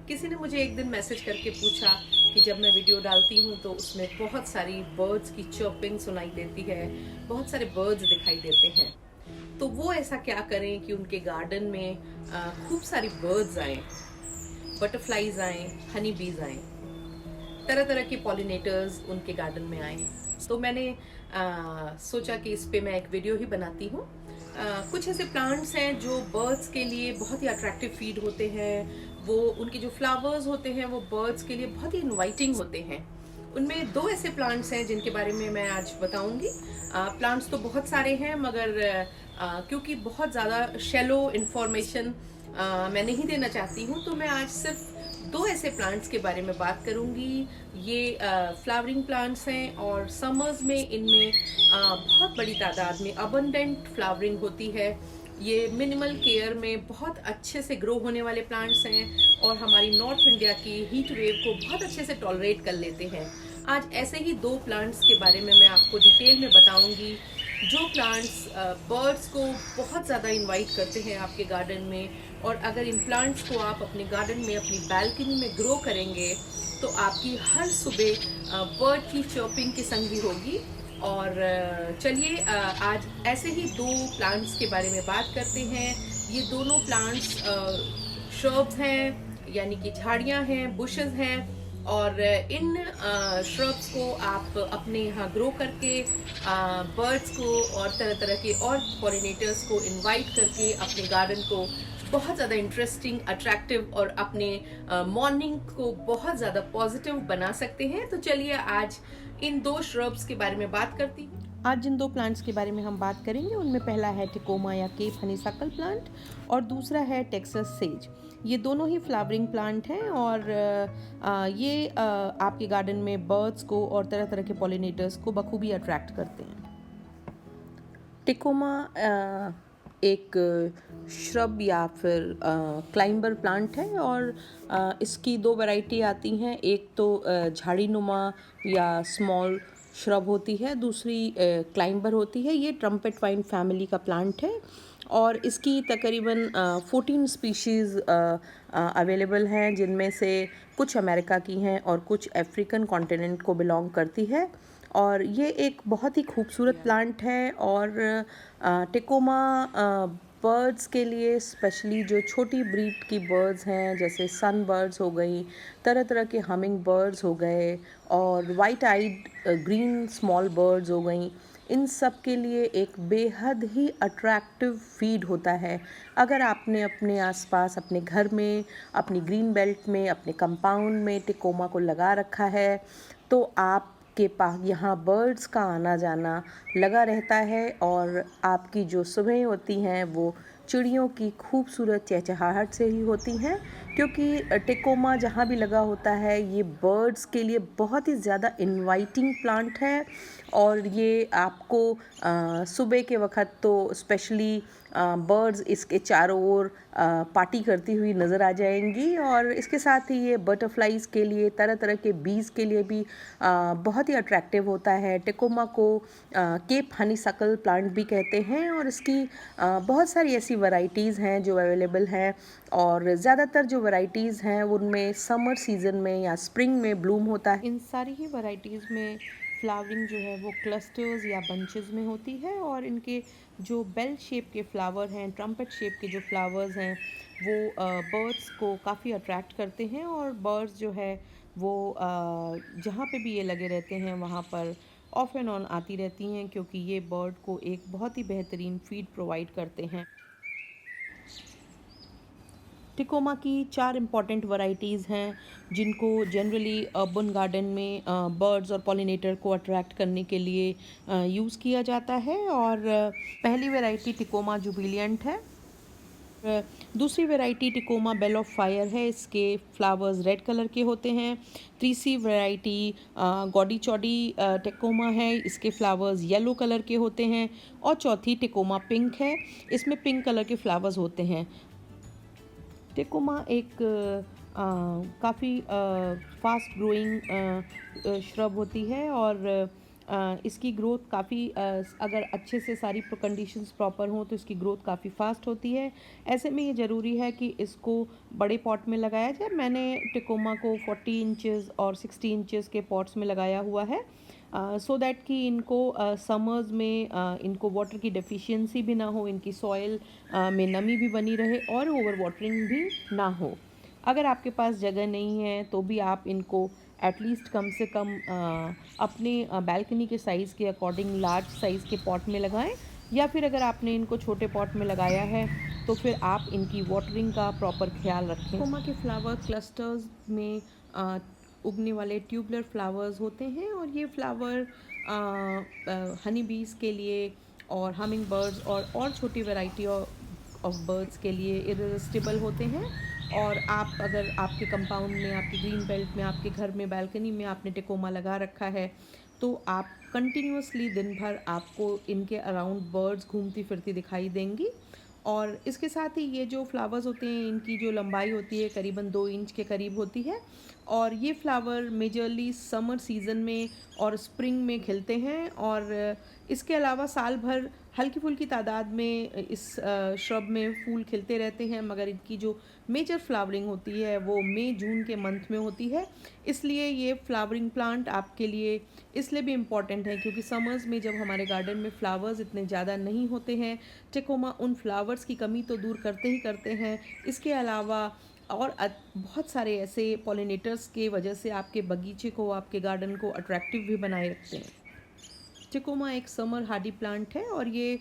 किसी ने मुझे एक दिन मैसेज करके पूछा कि जब मैं वीडियो डालती हूँ तो उसमें बहुत सारी बर्ड्स की चर्पिंग सुनाई देती है, बहुत सारे बर्ड्स दिखाई देते हैं। तो वो ऐसा क्या करें कि उनके गार्डन में खूब सारी बर्ड्स आए, बटरफ्लाईज आए, हनी बीज आए, तरह तरह के पॉलिनेटर्स उनके गार्डन में आए। तो मैंने सोचा कि इस पे मैं एक वीडियो ही बनाती हूँ। कुछ ऐसे प्लांट्स हैं जो बर्ड्स के लिए बहुत ही अट्रैक्टिव फीड होते हैं। वो उनके जो फ्लावर्स होते हैं वो बर्ड्स के लिए बहुत ही इनवाइटिंग होते हैं। उनमें दो ऐसे प्लांट्स हैं जिनके बारे में मैं आज बताऊंगी। प्लांट्स तो बहुत सारे हैं, मगर क्योंकि बहुत ज़्यादा शैलो इन्फॉर्मेशन मैं नहीं देना चाहती हूँ, तो मैं आज सिर्फ दो ऐसे प्लांट्स के बारे में बात करूंगी। ये फ्लावरिंग प्लांट्स हैं और समर्स में इनमें बहुत बड़ी तादाद में अबंडेंट फ्लावरिंग होती है। ये मिनिमल केयर में बहुत अच्छे से ग्रो होने वाले प्लांट्स हैं और हमारी नॉर्थ इंडिया की हीट वेव को बहुत अच्छे से टॉलरेट कर लेते हैं। आज ऐसे ही दो प्लांट्स के बारे में मैं आपको डिटेल में बताऊंगी जो प्लांट्स बर्ड्स को बहुत ज़्यादा इनवाइट करते हैं आपके गार्डन में। और अगर इन प्लांट्स को आप अपने गार्डन में, अपनी बैल्कनी में ग्रो करेंगे तो आपकी हर सुबह बर्ड की चर्पिंग की संगी होगी। और चलिए आज ऐसे ही दो प्लांट्स के बारे में बात करते हैं। ये दोनों प्लांट्स श्रब्स हैं, यानी कि झाड़ियां हैं, बुशेस हैं। और इन श्रब्स को आप अपने यहाँ ग्रो करके बर्ड्स को और तरह तरह के और पॉलिनेटर्स को इनवाइट करके अपने गार्डन को बहुत ज़्यादा इंटरेस्टिंग, अट्रैक्टिव और अपने मॉर्निंग को बहुत ज़्यादा पॉजिटिव बना सकते हैं। तो चलिए आज इन दो श्रब्स के बारे में बात करती हूँ। आज जिन दो प्लांट्स के बारे में हम बात करेंगे उनमें पहला है टिकोमा या केप हनीसक्कल प्लांट और दूसरा है टेक्सास सेज। ये दोनों ही फ्लावरिंग प्लांट हैं और ये आपके गार्डन में बर्ड्स को और तरह तरह के पॉलिनेटर्स को बखूबी अट्रैक्ट करते हैं। टिकोमा एक श्रब या फिर क्लाइंबर प्लांट है और इसकी दो वैरायटी आती हैं। एक तो झाड़ी नुमा या स्मॉल श्रब होती है, दूसरी क्लाइंबर होती है। ये ट्रम्पेट वाइन फैमिली का प्लांट है और इसकी तकरीबन 14 स्पीशीज़ अवेलेबल हैं, जिनमें से कुछ अमेरिका की हैं और कुछ अफ्रीकन कॉन्टिनेंट को बिलोंग करती है। और ये एक बहुत ही खूबसूरत प्लांट है और टिकोमा बर्ड्स के लिए, स्पेशली जो छोटी ब्रीड की बर्ड्स हैं जैसे सन बर्ड्स हो गई, तरह तरह के हमिंग बर्ड्स हो गए और white eyed green small birds हो गई, इन सब के लिए एक बेहद ही अट्रैक्टिव फीड होता है। अगर आपने अपने आसपास, अपने घर में, अपनी ग्रीन बेल्ट में, अपने कंपाउंड में टिकोमा को लगा रखा है तो आप के पास यहाँ बर्ड्स का आना जाना लगा रहता है और आपकी जो सुबह होती हैं वो चिड़ियों की खूबसूरत चहचहाहट से ही होती हैं, क्योंकि टिकोमा जहाँ भी लगा होता है ये बर्ड्स के लिए बहुत ही ज़्यादा इनवाइटिंग प्लांट है। और ये आपको सुबह के वक्त तो स्पेशली बर्ड्स इसके चारों ओर पार्टी करती हुई नज़र आ जाएंगी और इसके साथ ही ये बटरफ्लाईज़ के लिए, तरह तरह के बीज के लिए भी बहुत ही अट्रैक्टिव होता है। टिकोमा को केप हनीसक्कल प्लांट भी कहते हैं और इसकी बहुत सारी ऐसी वैरायटीज़ हैं जो अवेलेबल हैं और ज़्यादातर जो वैरायटीज़ हैं उनमें समर सीज़न में या स्प्रिंग में ब्लूम होता है। इन सारी ही वैरायटीज़ में फ्लावरिंग जो है वो क्लस्टर्स या बंचेस में होती है और इनके जो बेल शेप के फ्लावर हैं, ट्रम्पेट शेप के जो फ्लावर्स हैं, वो बर्ड्स को काफ़ी अट्रैक्ट करते हैं और बर्ड्स जो है वो जहाँ पे भी ये लगे रहते हैं वहाँ पर ऑफ एंड ऑन आती रहती हैं, क्योंकि ये बर्ड को एक बहुत ही बेहतरीन फीड प्रोवाइड करते हैं। टिकोमा की 4 इम्पॉर्टेंट वैरायटीज़ हैं जिनको जनरली अर्बन गार्डन में बर्ड्स और पॉलिनेटर को अट्रैक्ट करने के लिए यूज़ किया जाता है। और पहली वैरायटी टिकोमा जुबिलिएंट है। दूसरी variety Tecoma bell of fire है, इसके फ्लावर्स रेड कलर के होते हैं। तीसरी वैरायटी गॉडी चौडी टिकोमा है, इसके फ्लावर्स येलो कलर के होते हैं। और चौथी टिकोमा पिंक है, इसमें पिंक कलर के फ्लावर्स होते हैं। टिकोमा एक काफ़ी फास्ट ग्रोइंग श्रब होती है और इसकी ग्रोथ काफ़ी अगर अच्छे से सारी कंडीशंस प्रॉपर हों तो इसकी ग्रोथ काफ़ी फास्ट होती है। ऐसे में ये ज़रूरी है कि इसको बड़े पॉट में लगाया जाए। मैंने टेकोमा को 40 इंचेस और 60 इंचेस के पॉट्स में लगाया हुआ है, सो दैट कि इनको समर्स में इनको वाटर की डेफिशिएंसी भी ना हो, इनकी सॉइल में नमी भी बनी रहे और ओवर वाटरिंग भी ना हो। अगर आपके पास जगह नहीं है तो भी आप इनको एटलीस्ट कम से कम अपने बालकनी के साइज़ के अकॉर्डिंग लार्ज साइज़ के पॉट में लगाएं, या फिर अगर आपने इनको छोटे पॉट में लगाया है तो फिर आप इनकी वाटरिंग का प्रॉपर ख्याल रखें। कोमा के फ्लावर क्लस्टर्स में उगने वाले ट्यूबलर फ्लावर्स होते हैं और ये फ्लावर हनी बीज के लिए और हमिंग बर्ड्स और छोटी वैरायटी ऑफ बर्ड्स के लिए इरिस्टिबल होते हैं। और आप अगर आपके कंपाउंड में, आपके ग्रीन बेल्ट में, आपके घर में बालकनी में आपने टेकोमा लगा रखा है तो आप कंटिन्यूसली दिन भर आपको इनके अराउंड बर्ड्स घूमती फिरती दिखाई देंगी। और इसके साथ ही ये जो फ्लावर्स होते हैं इनकी जो लंबाई होती है करीबन 2 इंच के करीब होती है और ये फ्लावर मेजरली समर सीज़न में और स्प्रिंग में खिलते हैं। और इसके अलावा साल भर हल्की फुल्की तादाद में इस श्रब में फूल खिलते रहते हैं, मगर इनकी जो मेजर फ्लावरिंग होती है वो मई जून के मंथ में होती है। इसलिए ये फ्लावरिंग प्लांट आपके लिए इसलिए भी इम्पॉर्टेंट है क्योंकि समर्स में जब हमारे गार्डन में फ्लावर्स इतने ज़्यादा नहीं होते हैं, टेकोमा उन फ्लावर्स की कमी तो दूर करते ही करते हैं। इसके अलावा और बहुत सारे ऐसे पॉलिनेटर्स के वजह से आपके बगीचे को, आपके गार्डन को अट्रैक्टिव भी बनाए रखते हैं। टेकोमा एक समर हार्डी प्लांट है और ये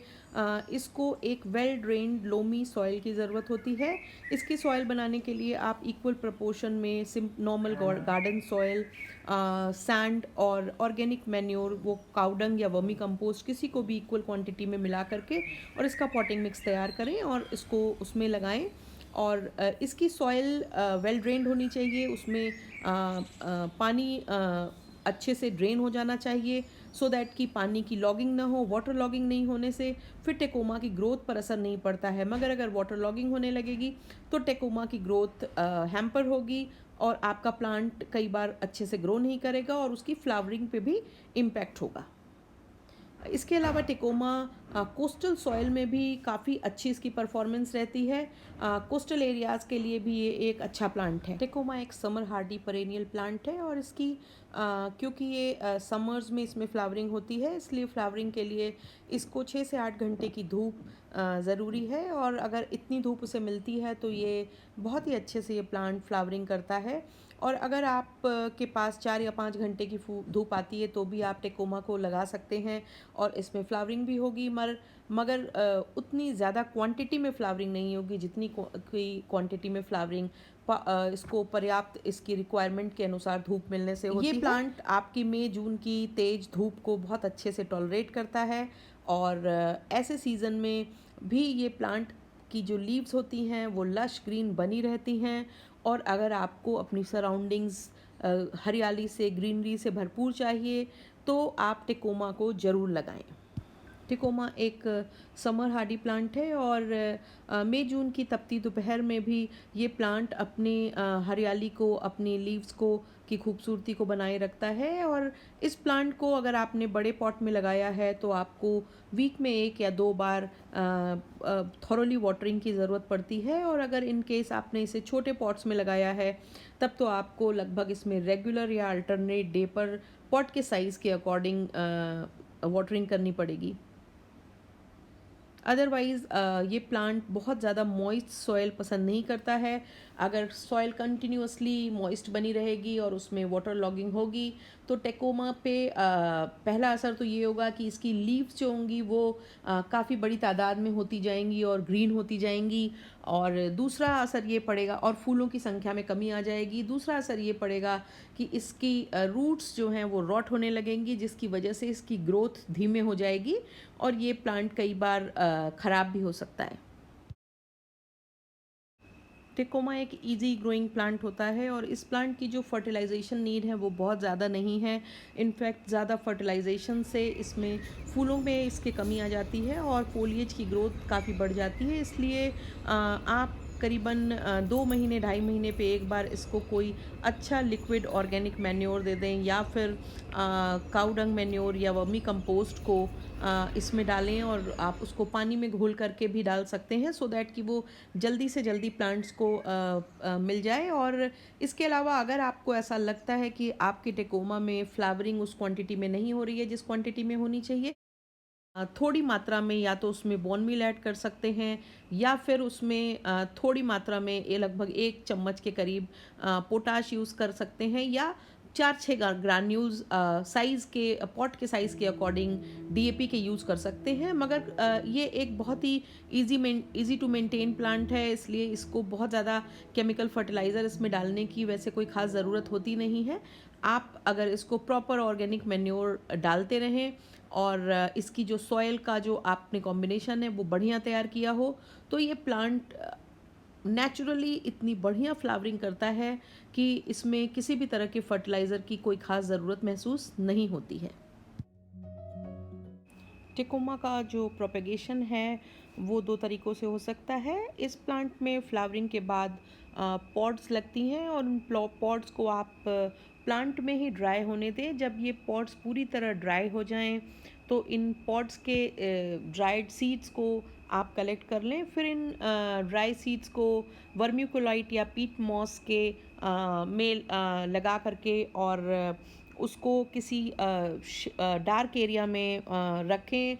इसको एक वेल ड्रेन्ड लोमी सॉइल की ज़रूरत होती है। इसकी सॉइल बनाने के लिए आप इक्वल प्रोपोर्शन में नॉर्मल गार्डन सॉइल, सैंड और ऑर्गेनिक मैन्योर, वो काउडंग या वर्मी कंपोस्ट, किसी को भी इक्वल क्वांटिटी में मिला करके और इसका पॉटिंग मिक्स तैयार करें और इसको उसमें लगाएं। और इसकी सॉइल वेल ड्रेन्ड होनी चाहिए, उसमें पानी अच्छे से ड्रेन हो जाना चाहिए सो दैट कि पानी की लॉगिंग ना हो। वाटर लॉगिंग नहीं होने से फिर टेकोमा की ग्रोथ पर असर नहीं पड़ता है, मगर अगर वाटर लॉगिंग होने लगेगी तो टेकोमा की ग्रोथ हैम्पर होगी और आपका प्लांट कई बार अच्छे से ग्रो नहीं करेगा और उसकी फ्लावरिंग पे भी इम्पैक्ट होगा। इसके अलावा टेकोमा कोस्टल सॉइल में भी काफ़ी अच्छी इसकी परफॉर्मेंस रहती है। कोस्टल एरियाज़ के लिए भी ये एक अच्छा प्लांट है। टेकोमा एक समर हार्डी पेरेनियल प्लांट है और इसकी क्योंकि ये समर्स में इसमें फ्लावरिंग होती है, इसलिए फ्लावरिंग के लिए इसको 6 से 8 घंटे की धूप ज़रूरी है। और अगर इतनी धूप उसे मिलती है तो ये बहुत ही अच्छे से ये प्लांट फ्लावरिंग करता है। और अगर आप के पास 4 या 5 घंटे की धूप आती है तो भी आप टेकोमा को लगा सकते हैं और इसमें फ्लावरिंग भी होगी, मगर उतनी ज़्यादा क्वांटिटी में फ्लावरिंग नहीं होगी जितनी क्वांटिटी में फ्लावरिंग इसको पर्याप्त इसकी रिक्वायरमेंट के अनुसार धूप मिलने से होती है। ये प्लांट आपकी मई जून की तेज़ धूप को बहुत अच्छे से टॉलरेट करता है और ऐसे सीज़न में भी ये प्लांट की जो लीव्स होती हैं वो लश ग्रीन बनी रहती हैं। और अगर आपको अपनी सराउंडिंग्स हरियाली से, ग्रीनरी से भरपूर चाहिए तो आप टेकोमा को ज़रूर लगाएं। टेकोमा एक समर हार्डी प्लांट है और मई जून की तपती दोपहर में भी ये प्लांट अपनी हरियाली को, अपनी लीव्स को की खूबसूरती को बनाए रखता है। और इस प्लांट को अगर आपने बड़े पॉट में लगाया है तो आपको वीक में 1 या 2 बार थॉरोली वाटरिंग की ज़रूरत पड़ती है। और अगर इन केस आपने इसे छोटे पॉट्स में लगाया है तब तो आपको लगभग इसमें रेगुलर या अल्टरनेट डे पर पॉट के साइज़ के अकॉर्डिंग वाटरिंग करनी पड़ेगी। अदरवाइज़ ये प्लांट बहुत ज़्यादा मॉइस्ट सॉइल पसंद नहीं करता है। अगर सॉइल कंटिन्यूसली मॉइस्ट बनी रहेगी और उसमें वाटर लॉगिंग होगी तो टेकोमा पे पहला असर तो ये होगा कि इसकी लीव्स जो होंगी वो काफ़ी बड़ी तादाद में होती जाएंगी और ग्रीन होती जाएंगी। और दूसरा असर ये पड़ेगा, और फूलों की संख्या में कमी आ जाएगी। दूसरा असर ये पड़ेगा कि इसकी रूट्स जो हैं वो रॉट होने लगेंगी, जिसकी वजह से इसकी ग्रोथ धीमे हो जाएगी और ये प्लांट कई बार ख़राब भी हो सकता है। टेकोमा एक इजी ग्रोइंग प्लांट होता है और इस प्लांट की जो फर्टिलाइजेशन नीड है वो बहुत ज़्यादा नहीं है। इनफैक्ट ज़्यादा फर्टिलाइजेशन से इसमें फूलों में इसके कमी आ जाती है और फोलिएज की ग्रोथ काफ़ी बढ़ जाती है। इसलिए आप करीबन 2 महीने 2.5 महीने पे एक बार इसको कोई अच्छा लिक्विड ऑर्गेनिक मैन्योर दे दें, या फिर काऊ डंग मैन्योर या वर्मी कंपोस्ट को इसमें डालें, और आप उसको पानी में घोल करके भी डाल सकते हैं, सो दैट कि वो जल्दी से जल्दी प्लांट्स को मिल जाए। और इसके अलावा अगर आपको ऐसा लगता है कि आपके टेकोमा में फ्लावरिंग उस क्वांटिटी में नहीं हो रही है जिस क्वांटिटी में होनी चाहिए, थोड़ी मात्रा में या तो उसमें बोन मील ऐड कर सकते हैं, या फिर उसमें थोड़ी मात्रा में, ये लगभग 1 चम्मच के करीब पोटाश यूज़ कर सकते हैं, या 4-6 ग्रान्यूल्स साइज़ के, पॉट के साइज़ के अकॉर्डिंग डीएपी के यूज़ कर सकते हैं। मगर ये एक बहुत ही ईजी टू मेंटेन प्लांट है, इसलिए इसको बहुत ज़्यादा केमिकल फर्टिलाइज़र इसमें डालने की वैसे कोई ख़ास ज़रूरत होती नहीं है। आप अगर इसको प्रॉपर ऑर्गेनिक मैन्योर डालते रहें, और इसकी जो सॉयल का जो आपने कॉम्बिनेशन है वो बढ़िया तैयार किया हो, तो ये प्लांट नेचुरली इतनी बढ़िया फ्लावरिंग करता है कि इसमें किसी भी तरह के फर्टिलाइज़र की कोई ख़ास ज़रूरत महसूस नहीं होती है। टेकोमा का जो प्रोपेगेशन है वो 2 तरीक़ों से हो सकता है। इस प्लांट में फ्लावरिंग के बाद पॉड्स लगती हैं, और उन पॉड्स को आप प्लांट में ही ड्राई होने दें। जब ये पॉड्स पूरी तरह ड्राई हो जाएं तो इन पॉड्स के ड्राइड सीड्स को आप कलेक्ट कर लें। फिर इन ड्राई सीड्स को वर्मिकुलाइट या पीट मॉस के में लगा करके, और उसको किसी डार्क एरिया में रखें।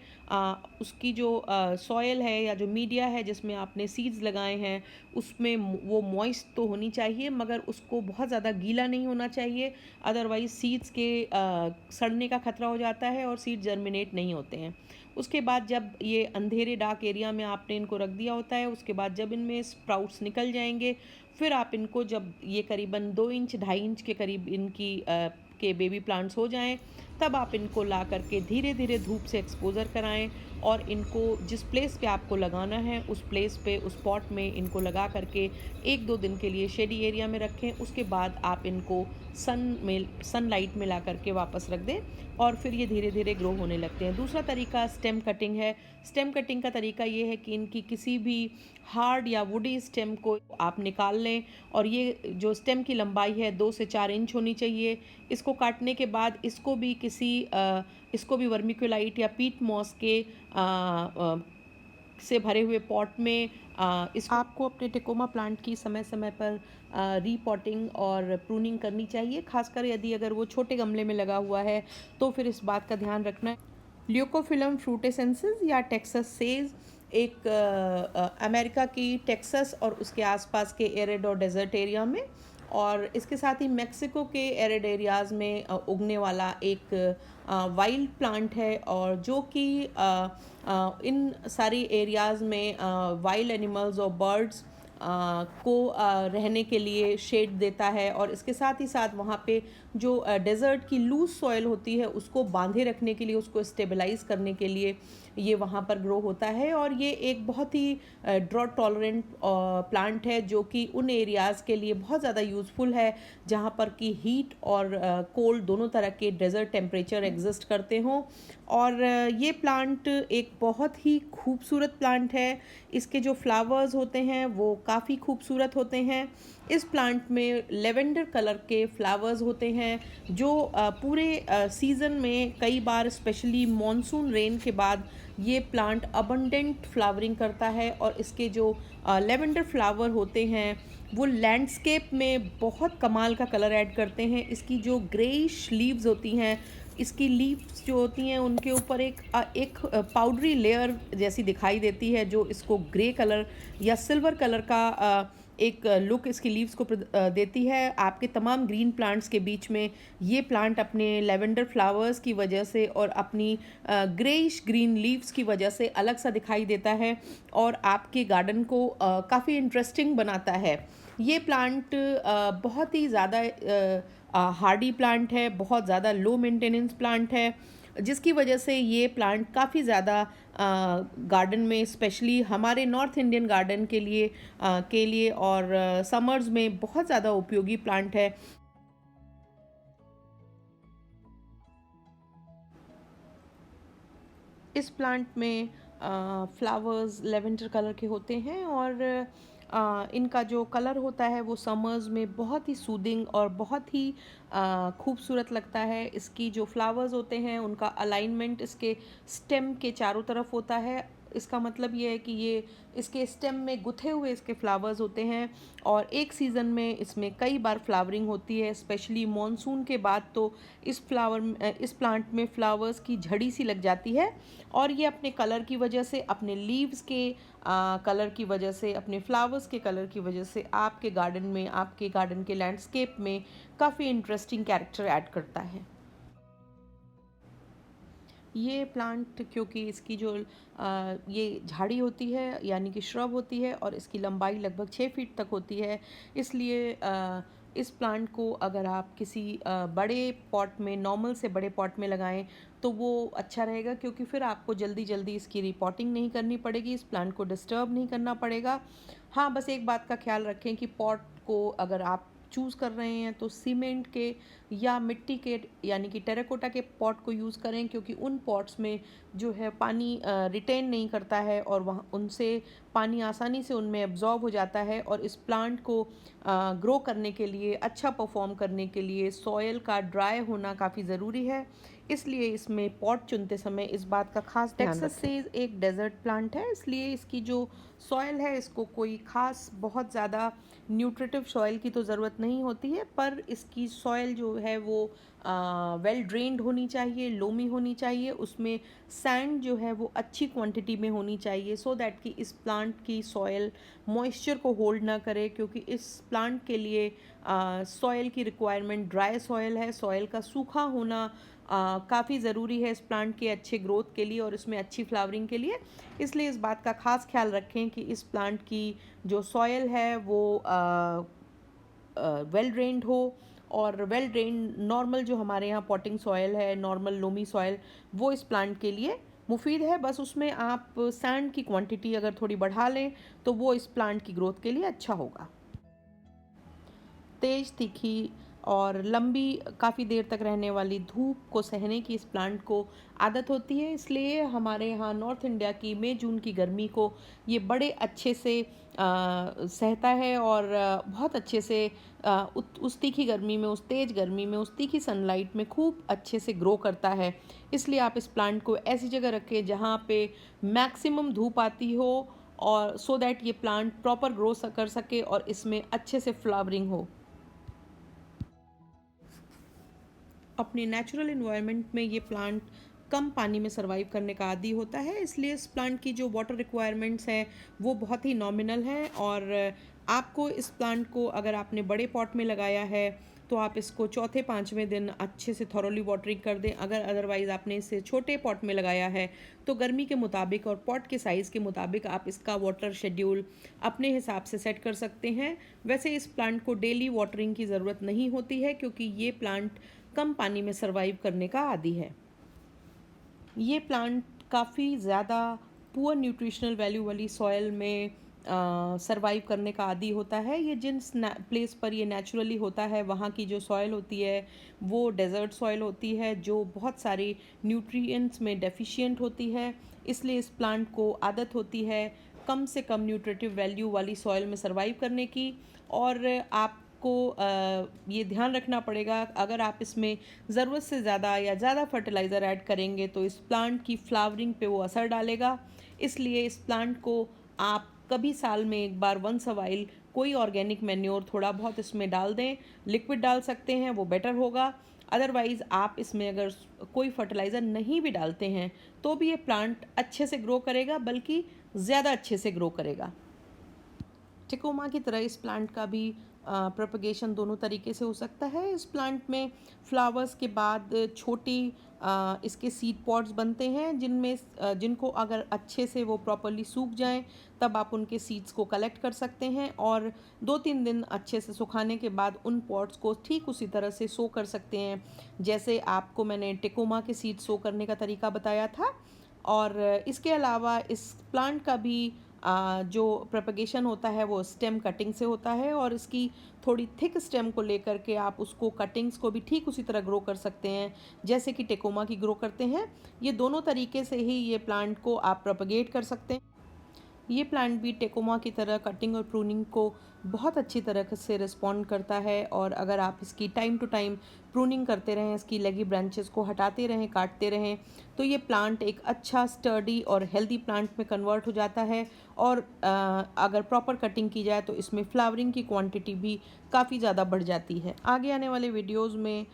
उसकी जो सॉयल है या जो मीडिया है जिसमें आपने सीड्स लगाए हैं, उसमें वो मॉइस्ट तो होनी चाहिए, मगर उसको बहुत ज़्यादा गीला नहीं होना चाहिए, अदरवाइज़ सीड्स के सड़ने का खतरा हो जाता है और सीड जर्मिनेट नहीं होते हैं। उसके बाद जब ये अंधेरे डार्क एरिया में आपने इनको रख दिया होता है, उसके बाद जब इनमें स्प्राउट्स निकल जाएंगे, फिर आप इनको, जब ये करीबन 2 इंच 2.5 इंच के करीब इनकी के बेबी प्लांट्स हो जाएं, तब आप इनको ला करके धीरे धीरे धूप से एक्सपोज़र कराएं, और इनको जिस प्लेस पे आपको लगाना है उस प्लेस पे, उस पॉट में इनको लगा करके 1-2 दिन के लिए शेडी एरिया में रखें। उसके बाद आप इनको सनलाइट में ला करके वापस रख दें, और फिर ये धीरे धीरे ग्रो होने लगते हैं। दूसरा तरीका स्टेम कटिंग है। स्टेम कटिंग का तरीका ये है कि इनकी किसी भी हार्ड या वुडी स्टेम को आप निकाल लें, और ये जो स्टेम की लंबाई है 2 से 4 इंच होनी चाहिए। इसको काटने के बाद इसको भी वर्मिकुलाइट या पीट मॉस के से भरे हुए पॉट में इस आपको अपने टेकोमा प्लांट की समय समय पर रीपॉटिंग और प्रूनिंग करनी चाहिए, खासकर यदि अगर वो छोटे गमले में लगा हुआ है तो फिर इस बात का ध्यान रखना है। ल्यूकोफिलम फ्रूटेसेंसिस या टेक्सास सेज एक अमेरिका की टेक्सास और उसके आसपास के एरिड और डेजर्ट एरिया में, और इसके साथ ही मेक्सिको के एरिड एरियाज़ में उगने वाला एक वाइल्ड प्लांट है, और जो कि इन सारी एरियाज़ में वाइल्ड एनिमल्स और बर्ड्स को रहने के लिए शेड देता है, और इसके साथ ही साथ वहाँ पे जो डेज़र्ट की लूज सॉइल होती है उसको बांधे रखने के लिए, उसको स्टेबलाइज करने के लिए ये वहाँ पर ग्रो होता है। और ये एक बहुत ही ड्रॉट टॉलरेंट प्लांट है, जो कि उन एरियाज़ के लिए बहुत ज़्यादा यूज़फुल है जहाँ पर कि हीट और कोल्ड दोनों तरह के डेज़र्ट टेम्परेचर एग्जिस्ट करते हों। और ये प्लांट एक बहुत ही खूबसूरत प्लांट है। इसके जो फ्लावर्स होते हैं वो काफ़ी खूबसूरत होते हैं। इस प्लांट में लेवेंडर कलर के फ्लावर्स होते हैं, जो पूरे सीज़न में कई बार स्पेशली मॉनसून रेन के बाद ये प्लांट अबंडेंट फ्लावरिंग करता है, और इसके जो लेवेंडर फ्लावर होते हैं वो लैंडस्केप में बहुत कमाल का कलर ऐड करते हैं। इसकी जो ग्रेइश लीव्स होती हैं, इसकी लीव्स जो होती हैं उनके ऊपर एक पाउडरी लेयर जैसी दिखाई देती है, जो इसको ग्रे कलर या सिल्वर कलर का एक लुक इसकी लीव्स को देती है। आपके तमाम ग्रीन प्लांट्स के बीच में ये प्लांट अपने लेवेंडर फ्लावर्स की वजह से और अपनी ग्रेइश ग्रीन लीव्स की वजह से अलग सा दिखाई देता है, और आपके गार्डन को काफ़ी इंटरेस्टिंग बनाता है। ये प्लांट बहुत ही ज़्यादा हार्डी प्लांट है, बहुत ज़्यादा लो मेंटेनेंस प्लांट है, जिसकी वजह से ये प्लांट काफ़ी ज़्यादा गार्डन में, स्पेशली हमारे नॉर्थ इंडियन गार्डन के लिए और समर्स में बहुत ज़्यादा उपयोगी प्लांट है। इस प्लांट में फ्लावर्स लेवेंडर कलर के होते हैं, और इनका जो कलर होता है वो समर्स में बहुत ही सूदिंग और बहुत ही खूबसूरत लगता है। इसकी जो फ्लावर्स होते हैं उनका अलाइनमेंट इसके स्टेम के चारों तरफ होता है। इसका मतलब ये है कि ये इसके स्टेम में गुथे हुए इसके फ्लावर्स होते हैं और एक सीज़न में इसमें कई बार फ्लावरिंग होती है। स्पेशली मॉनसून के बाद तो इस प्लांट में फ्लावर्स की झड़ी सी लग जाती है और ये अपने कलर की वजह से, अपने लीव्स के कलर की वजह से, अपने फ्लावर्स के कलर की वजह से आपके गार्डन में, आपके गार्डन के लैंडस्केप में काफ़ी इंटरेस्टिंग कैरेक्टर ऐड करता है। ये प्लांट क्योंकि इसकी जो ये झाड़ी होती है यानी कि श्रब होती है और इसकी लंबाई लगभग 6 फीट तक होती है, इसलिए इस प्लांट को अगर आप किसी बड़े पॉट में, नॉर्मल से बड़े पॉट में लगाएं तो वो अच्छा रहेगा, क्योंकि फिर आपको जल्दी जल्दी इसकी रिपोर्टिंग नहीं करनी पड़ेगी, इस प्लांट को डिस्टर्ब नहीं करना पड़ेगा। हाँ, बस एक बात का ख्याल रखें कि पॉट को अगर आप चूज़ कर रहे हैं तो सीमेंट के या मिट्टी के यानी कि टेराकोटा के पॉट को यूज़ करें, क्योंकि उन पॉट्स में जो है पानी रिटेन नहीं करता है और वहाँ उनसे पानी आसानी से उनमें एब्जॉर्ब हो जाता है। और इस प्लांट को ग्रो करने के लिए, अच्छा परफॉर्म करने के लिए सॉयल का ड्राई होना काफ़ी ज़रूरी है, इसलिए इसमें पॉट चुनते समय इस बात का खास ध्यान रखें। टेक्सास सीज एक डेजर्ट प्लांट है, इसलिए इसकी जो सॉयल है इसको कोई ख़ास बहुत ज़्यादा न्यूट्रिटिव सॉयल की तो ज़रूरत नहीं होती है, पर इसकी सॉयल जो है वो वेल ड्रेन्ड होनी चाहिए, लोमी होनी चाहिए, उसमें सैंड जो है वो अच्छी क्वांटिटी में होनी चाहिए, सो दैट कि इस प्लांट की सॉयल मॉइस्चर को होल्ड ना करे, क्योंकि इस प्लांट के लिए सॉयल की रिक्वायरमेंट ड्राई सॉयल है। सॉयल का सूखा होना काफ़ी ज़रूरी है इस प्लांट के अच्छे ग्रोथ के लिए और इसमें अच्छी फ्लावरिंग के लिए, इसलिए इस बात का ख़ास ख्याल रखें कि इस प्लांट की जो सॉयल है वो वेल ड्रेन्ड हो। और वेल ड्रेन्ड नॉर्मल जो हमारे यहाँ पॉटिंग सॉयल है, नॉर्मल लोमी सॉयल, वो इस प्लांट के लिए मुफीद है। बस उसमें आप सैंड की क्वांटिटी अगर थोड़ी बढ़ा लें तो वो इस प्लांट की ग्रोथ के लिए अच्छा होगा। तेज़, तीखी और लंबी काफ़ी देर तक रहने वाली धूप को सहने की इस प्लांट को आदत होती है, इसलिए हमारे यहाँ नॉर्थ इंडिया की मई जून की गर्मी को ये बड़े अच्छे से सहता है और बहुत अच्छे से उस तीखी गर्मी में, उस तेज़ गर्मी में, उस तीखी सनलाइट में खूब अच्छे से ग्रो करता है। इसलिए आप इस प्लांट को ऐसी जगह रखें जहाँ पे मैक्सिमम धूप आती हो और सो दैट ये प्लांट प्रॉपर ग्रो कर सके और इसमें अच्छे से फ्लावरिंग हो। अपने नेचुरल इन्वायरमेंट में ये प्लांट कम पानी में सरवाइव करने का आदी होता है, इसलिए इस प्लांट की जो वाटर रिक्वायरमेंट्स हैं वो बहुत ही नॉमिनल हैं। और आपको इस प्लांट को अगर आपने बड़े पॉट में लगाया है तो आप इसको चौथे पाँचवें दिन अच्छे से थॉरोली वाटरिंग कर दें। अगर अदरवाइज़ आपने इसे छोटे पॉट में लगाया है तो गर्मी के मुताबिक और पॉट के साइज़ के मुताबिक आप इसका वाटर शेड्यूल अपने हिसाब से सेट कर सकते हैं। वैसे इस प्लांट को डेली वाटरिंग की ज़रूरत नहीं होती है, क्योंकि ये प्लांट कम पानी में सरवाइव करने का आदी है। ये प्लांट काफ़ी ज़्यादा पुअर न्यूट्रिशनल वैल्यू वाली सॉयल में सरवाइव करने का आदी होता है। ये जिन प्लेस पर ये नेचुरली होता है वहाँ की जो सॉयल होती है वो डेजर्ट सॉयल होती है, जो बहुत सारे न्यूट्रिएंट्स में डेफिशिएंट होती है, इसलिए इस प्लांट को आदत होती है कम से कम न्यूट्रिटिव वैल्यू वाली सॉयल में सरवाइव करने की। और आपको ये ध्यान रखना पड़ेगा, अगर आप इसमें ज़रूरत से ज़्यादा या ज़्यादा फर्टिलाइज़र ऐड करेंगे तो इस प्लांट की फ्लावरिंग पे वो असर डालेगा। इसलिए इस प्लांट को आप कभी साल में एक बार वंस अ वाइल कोई ऑर्गेनिक मैन्योर थोड़ा बहुत इसमें डाल दें, लिक्विड डाल सकते हैं वो बेटर होगा। अदरवाइज़ आप इसमें अगर कोई फर्टिलाइज़र नहीं भी डालते हैं तो भी ये प्लांट अच्छे से ग्रो करेगा, बल्कि ज़्यादा अच्छे से ग्रो करेगा। टिकोमा की तरह इस प्लांट का भी प्रोपगेशन दोनों तरीके से हो सकता है। इस प्लांट में फ्लावर्स के बाद छोटी इसके सीड पॉट्स बनते हैं, जिनको अगर अच्छे से वो प्रॉपरली सूख जाएं तब आप उनके सीड्स को कलेक्ट कर सकते हैं और 2-3 दिन अच्छे से सुखाने के बाद उन पॉट्स को ठीक उसी तरह से सो कर सकते हैं जैसे आपको मैंने टिकोमा के सीड सो करने का तरीका बताया था। और इसके अलावा इस प्लांट का भी जो प्रोपगेशन होता है वो स्टेम कटिंग से होता है और इसकी थोड़ी थिक स्टेम को लेकर के आप उसको कटिंग्स को भी ठीक उसी तरह ग्रो कर सकते हैं जैसे कि टेकोमा की ग्रो करते हैं। ये दोनों तरीके से ही ये प्लांट को आप प्रोपगेट कर सकते हैं। ये प्लांट भी टेकोमा की तरह कटिंग और प्रूनिंग को बहुत अच्छी तरह से रिस्पॉन्ड करता है, और अगर आप इसकी टाइम टू टाइम प्रूनिंग करते रहें, इसकी लेगी ब्रांचेस को हटाते रहें, काटते रहें, तो ये प्लांट एक अच्छा स्टर्डी और हेल्दी प्लांट में कन्वर्ट हो जाता है। और अगर प्रॉपर कटिंग की जाए तो इसमें फ्लावरिंग की क्वांटिटी भी काफ़ी ज़्यादा बढ़ जाती है। आगे आने वाले वीडियोस में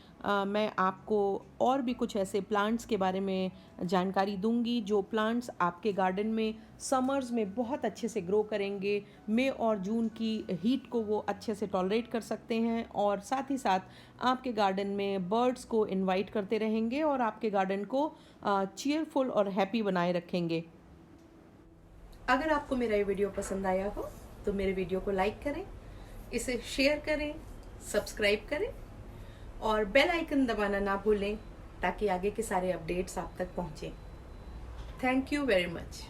मैं आपको और भी कुछ ऐसे प्लांट्स के बारे में जानकारी दूंगी जो प्लांट्स आपके गार्डन में समर्स में बहुत अच्छे से ग्रो करेंगे। मई और जून की हीट को वो अच्छे से टॉलरेट कर सकते हैं, और साथ ही साथ आपके गार्डन में बर्ड्स को इनवाइट करते रहेंगे और आपके गार्डन को चीयरफुल और हैप्पी बनाए रखेंगे। अगर आपको मेरा ये वीडियो पसंद आया हो तो मेरे वीडियो को लाइक करें, इसे शेयर करें, सब्सक्राइब करें और बेल आइकन दबाना ना भूलें ताकि आगे के सारे अपडेट्स आप तक पहुंचें। Thank you very much.